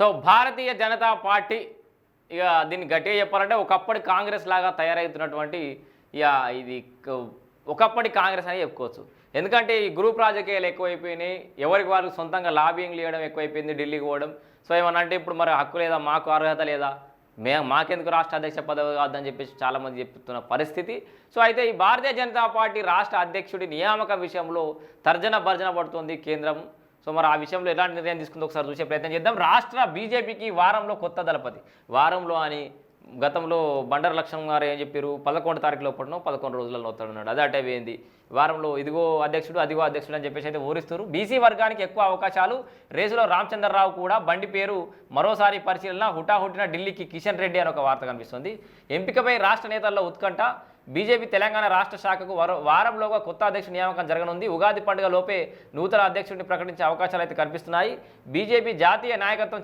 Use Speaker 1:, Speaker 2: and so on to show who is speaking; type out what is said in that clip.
Speaker 1: So Bharatiya Janata party ఇక దీన్ని గట్టిగా చెప్పాలంటే ఒకప్పటి కాంగ్రెస్ లాగా తయారవుతున్నటువంటి ఇక ఇది ఒకప్పటి కాంగ్రెస్ అని చెప్పుకోవచ్చు. ఎందుకంటే ఈ గ్రూప్ రాజకీయాలు ఎక్కువైపోయినాయి. ఎవరికి వారికి సొంతంగా లాబింగ్ చేయడం ఎక్కువైపోయింది, ఢిల్లీకి పోవడం. సో ఏమన్నా అంటే ఇప్పుడు మరి హక్కు లేదా, మాకు అర్హత లేదా, మాకెందుకు రాష్ట్ర అధ్యక్ష పదవి కాదని చెప్పేసి చాలామంది చెప్తున్న పరిస్థితి. సో అయితే ఈ భారతీయ జనతా పార్టీ రాష్ట్ర అధ్యక్షుడి నియామక విషయంలో తర్జన భర్జన పడుతుంది కేంద్రం. సో మరి ఆ విషయంలో ఎలాంటి నిర్ణయం తీసుకుందో ఒకసారి చూసే ప్రయత్నం చేద్దాం. రాష్ట్ర బీజేపీకి వారంలో కొత్త దళపతి. వారంలో అని గతంలో బండారు లక్ష్మణ్ గారు ఏం చెప్పారు, 11 తారీఖులో పడినాం 11 రోజులలో వస్తాడన్నాడు. అదే అటే పోయింది. వారంలో ఇదిగో అధ్యక్షుడు అదిగో అధ్యక్షుడు అని చెప్పేసి అయితే ఊరిస్తారు. బీసీ వర్గానికి ఎక్కువ అవకాశాలు. రేసులో రామచంద్రరావు కూడా బండి పేరు మరోసారి పరిశీలన. హుటాహుటిన ఢిల్లీకి కిషన్ రెడ్డి అని ఒక వార్త కనిపిస్తుంది. ఎంపికపై రాష్ట్ర నేతల్లో ఉత్కంఠ. బీజేపీ తెలంగాణ రాష్ట్ర శాఖకు వారంలోగా కొత్త అధ్యక్షుడి నియామకం జరగనుంది. ఉగాది పండుగ లోపే నూతన అధ్యక్షుడిని ప్రకటించే అవకాశాలు అయితే కనిపిస్తున్నాయి. బీజేపీ జాతీయ నాయకత్వం